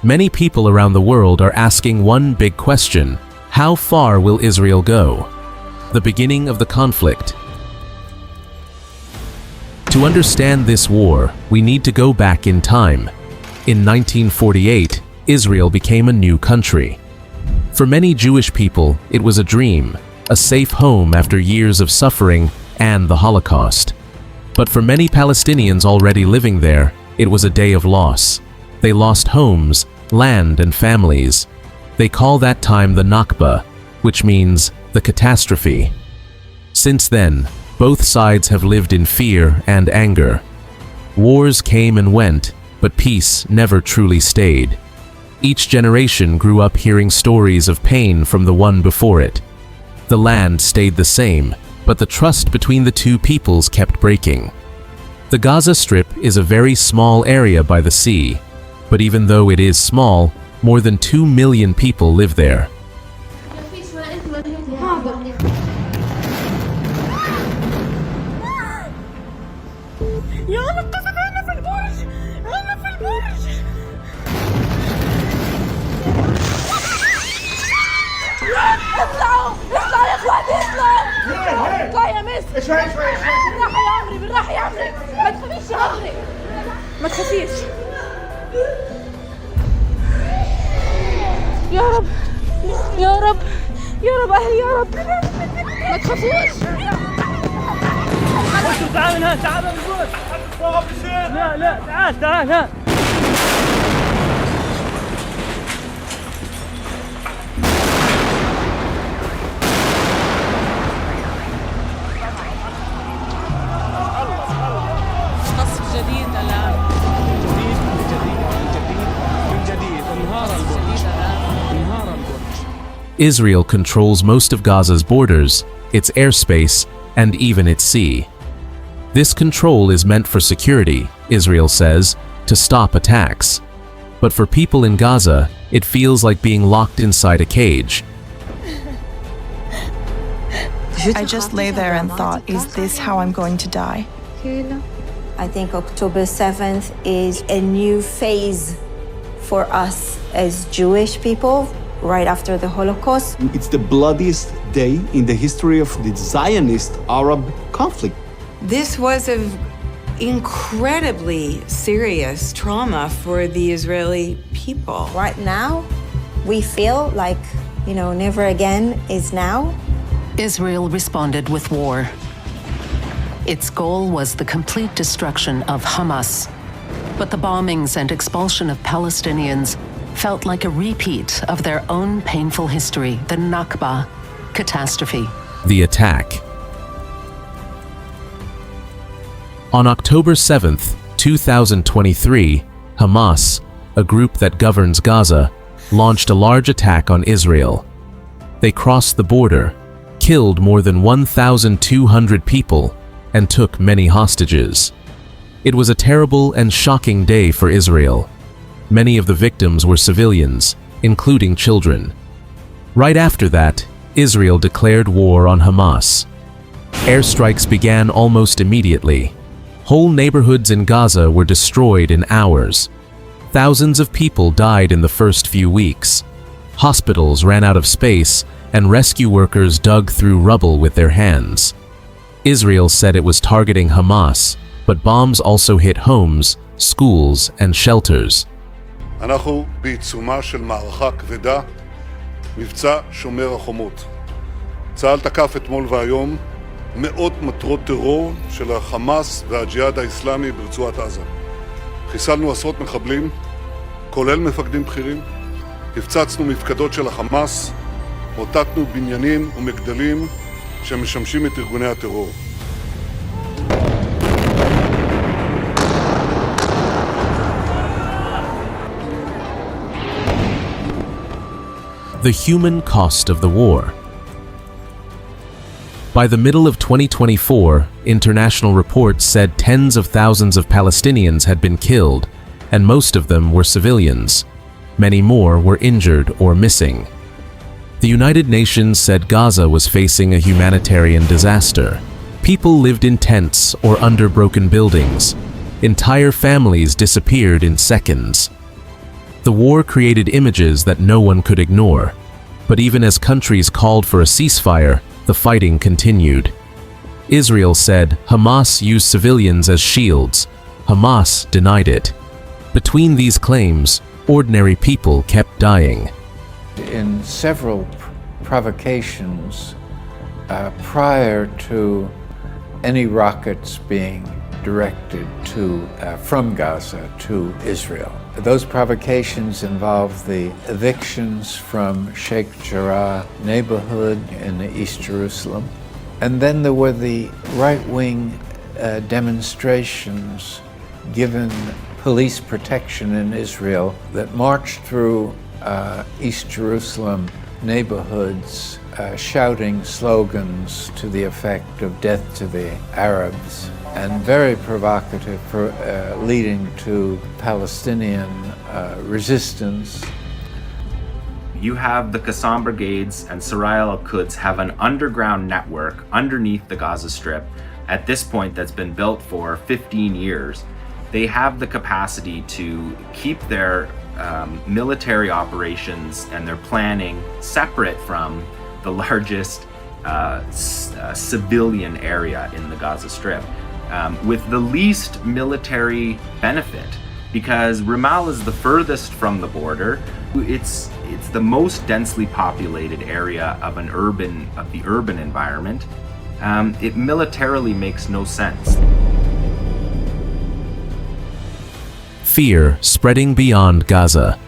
Many people around the world are asking one big question: how far will Israel go? The beginning of the conflict. To understand this war, we need to go back in time. In 1948, Israel became a new country. For many Jewish people, it was a dream, a safe home after years of suffering and the Holocaust. But for many Palestinians already living there, it was a day of loss. They lost homes, land, and families. They call that time the Nakba, which means the catastrophe. Since then, both sides have lived in fear and anger. Wars came and went, but peace never truly stayed. Each generation grew up hearing stories of pain from the one before it. The land stayed the same, but the trust between the two peoples kept breaking. The Gaza Strip is a very small area by the sea, but even though it is small, more than 2 million people live there. بالراحة يا عمري ما تخافيش يا عمري ما تخافيش يا رب يا رب يا رب أهلي يا رب ما تخافوش تعال هنا تعال لا لا تعال تعال ها Israel controls most of Gaza's borders, its airspace, and even its sea. This control is meant for security, Israel says, to stop attacks. But for people in Gaza, it feels like being locked inside a cage. I just lay there and thought, is this how I'm going to die? I think October 7th is a new phase for us as Jewish people right after the Holocaust. It's the bloodiest day in the history of the Zionist-Arab conflict. This was an incredibly serious trauma for the Israeli people. Right now, we feel like, never again is now. Israel responded with war. Its goal was the complete destruction of Hamas. But the bombings and expulsion of Palestinians felt like a repeat of their own painful history, the Nakba catastrophe. The attack. On October 7th, 2023, Hamas, a group that governs Gaza, launched a large attack on Israel. They crossed the border, killed more than 1,200 people, and took many hostages. It was a terrible and shocking day for Israel. Many of the victims were civilians, including children. Right after that, Israel declared war on Hamas. Airstrikes began almost immediately. Whole neighborhoods in Gaza were destroyed in hours. Thousands of people died in the first few weeks. Hospitals ran out of space, and rescue workers dug through rubble with their hands. Israel said it was targeting Hamas, but bombs also hit homes, schools, and shelters. אנחנו בעיצומה של מערכה כבדה, מבצע שומר החומות. צה"ל תקף אתמול והיום מאות מטרות טרור של החמאס והג'יהאד האסלאמי ברצועת עזה. חיסלנו עשרות מחבלים, כולל מפקדים בכירים, הפצצנו מפקדות של החמאס, מוטטנו בניינים ומגדלים שמשמשים את ארגוני הטרור. The human cost of the war. By the middle of 2024, international reports said tens of thousands of Palestinians had been killed, and most of them were civilians. Many more were injured or missing. The United Nations said Gaza was facing a humanitarian disaster. People lived in tents or under broken buildings. Entire families disappeared in seconds. The war created images that no one could ignore. But even as countries called for a ceasefire, the fighting continued. Israel said Hamas used civilians as shields. Hamas denied it. Between these claims, ordinary people kept dying. In several provocations prior to any rockets being directed from Gaza to Israel. Those provocations involved the evictions from Sheikh Jarrah neighborhood in East Jerusalem. And then there were the right-wing demonstrations given police protection in Israel that marched through East Jerusalem neighborhoods shouting slogans to the effect of death to the Arabs, and very provocative, leading to Palestinian resistance. You have the Qassam Brigades and Saraya al-Quds have an underground network underneath the Gaza Strip at this point that's been built for 15 years. They have the capacity to keep their military operations and their planning separate from the largest civilian area in the Gaza Strip, with the least military benefit, because Ramallah is the furthest from the border. It's the most densely populated area of the urban environment. It militarily makes no sense. Fear spreading beyond Gaza.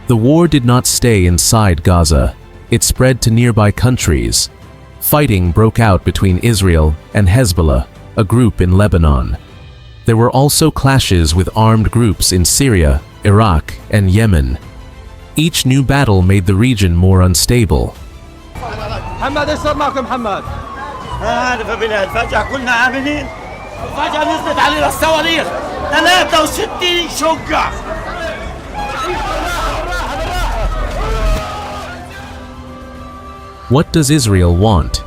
The war did not stay inside Gaza. It spread to nearby countries. Fighting broke out between Israel and Hezbollah, a group in Lebanon. There were also clashes with armed groups in Syria, Iraq, and Yemen. Each new battle made the region more unstable. What does Israel want?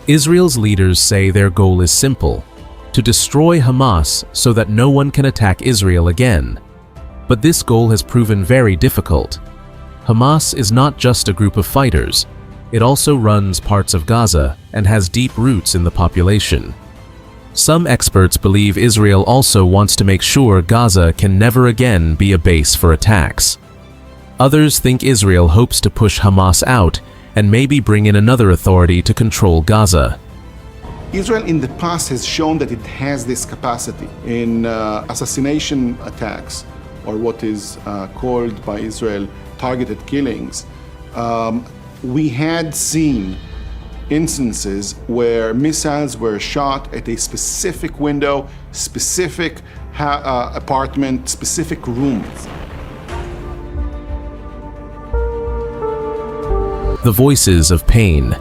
Israel's leaders say their goal is simple: to destroy Hamas so that no one can attack Israel again. But this goal has proven very difficult. Hamas is not just a group of fighters. It also runs parts of Gaza and has deep roots in the population. Some experts believe Israel also wants to make sure Gaza can never again be a base for attacks. Others think Israel hopes to push Hamas out and maybe bring in another authority to control Gaza. Israel in the past has shown that it has this capacity in assassination attacks, or what is called by Israel targeted killings. We had seen instances where missiles were shot at a specific window, specific apartment, specific rooms. The voices of pain.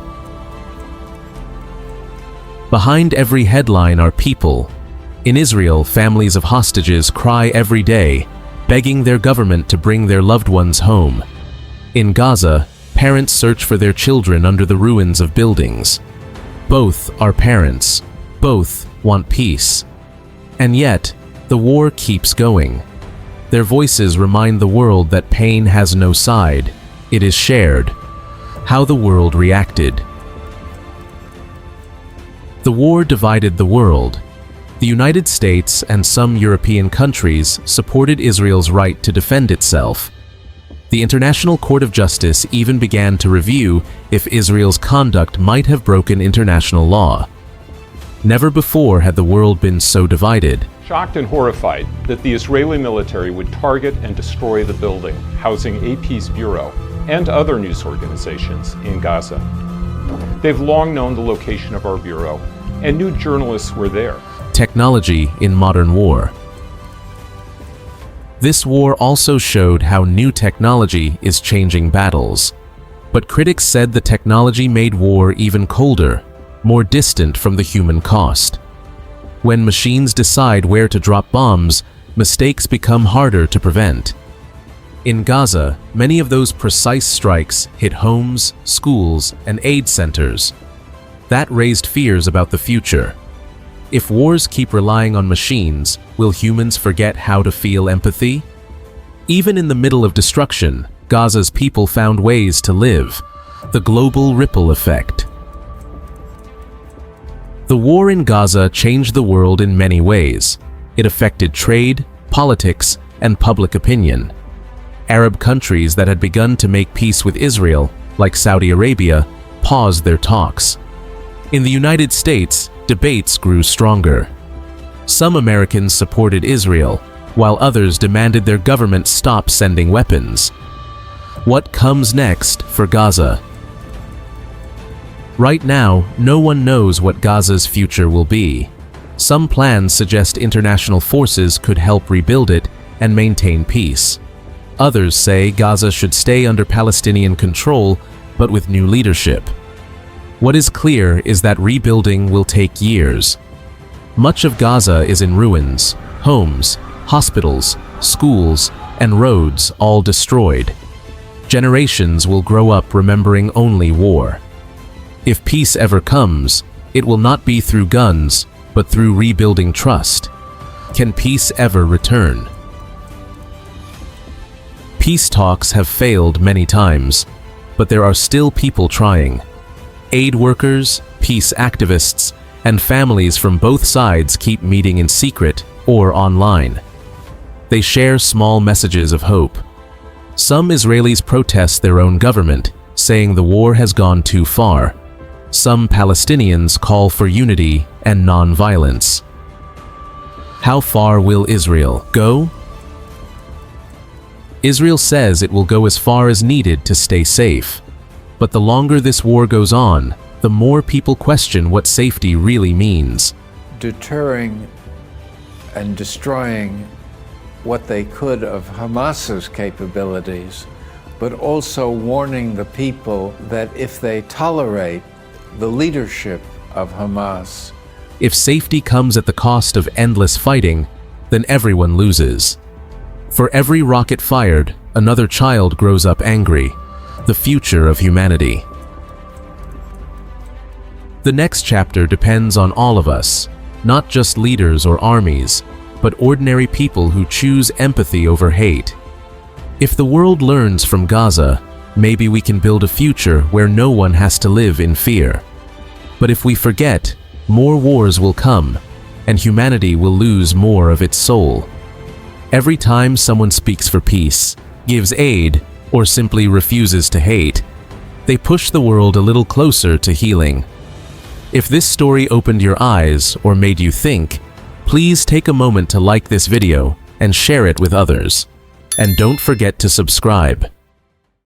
Behind every headline are people. In Israel, families of hostages cry every day, begging their government to bring their loved ones home. In Gaza, parents search for their children under the ruins of buildings. Both are parents. Both want peace. And yet, the war keeps going. Their voices remind the world that pain has no side. It is shared. How the world reacted. The war divided the world. The United States and some European countries supported Israel's right to defend itself. The International Court of Justice even began to review if Israel's conduct might have broken international law. Never before had the world been so divided. Shocked and horrified that the Israeli military would target and destroy the building housing AP's bureau and other news organizations in Gaza. They've long known the location of our bureau and knew journalists were there. Technology in modern war. This war also showed how new technology is changing battles. But critics said the technology made war even colder, more distant from the human cost. When machines decide where to drop bombs, mistakes become harder to prevent. In Gaza, many of those precise strikes hit homes, schools, and aid centers. That raised fears about the future. If wars keep relying on machines, will humans forget how to feel empathy? Even in the middle of destruction, Gaza's people found ways to live. The global ripple effect. The war in Gaza changed the world in many ways. It affected trade, politics, and public opinion. Arab countries that had begun to make peace with Israel, like Saudi Arabia, paused their talks. In the United States, debates grew stronger. Some Americans supported Israel, while others demanded their government stop sending weapons. What comes next for Gaza? Right now, no one knows what Gaza's future will be. Some plans suggest international forces could help rebuild it and maintain peace. Others say Gaza should stay under Palestinian control, but with new leadership. What is clear is that rebuilding will take years. Much of Gaza is in ruins, homes, hospitals, schools, and roads all destroyed. Generations will grow up remembering only war. If peace ever comes, it will not be through guns, but through rebuilding trust. Can peace ever return? Peace talks have failed many times, but there are still people trying. Aid workers, peace activists, and families from both sides keep meeting in secret or online. They share small messages of hope. Some Israelis protest their own government, saying the war has gone too far. Some Palestinians call for unity and non-violence. How far will Israel go? Israel says it will go as far as needed to stay safe. But the longer this war goes on, the more people question what safety really means. Deterring and destroying what they could of Hamas's capabilities, but also warning the people that if they tolerate the leadership of Hamas, if safety comes at the cost of endless fighting, then everyone loses. For every rocket fired, another child grows up angry. The future of humanity. The next chapter depends on all of us, not just leaders or armies, but ordinary people who choose empathy over hate. If the world learns from Gaza, maybe we can build a future where no one has to live in fear. But if we forget, more wars will come, and humanity will lose more of its soul. Every time someone speaks for peace, gives aid, or simply refuses to hate, they push the world a little closer to healing. If this story opened your eyes or made you think, please take a moment to like this video and share it with others. And don't forget to subscribe.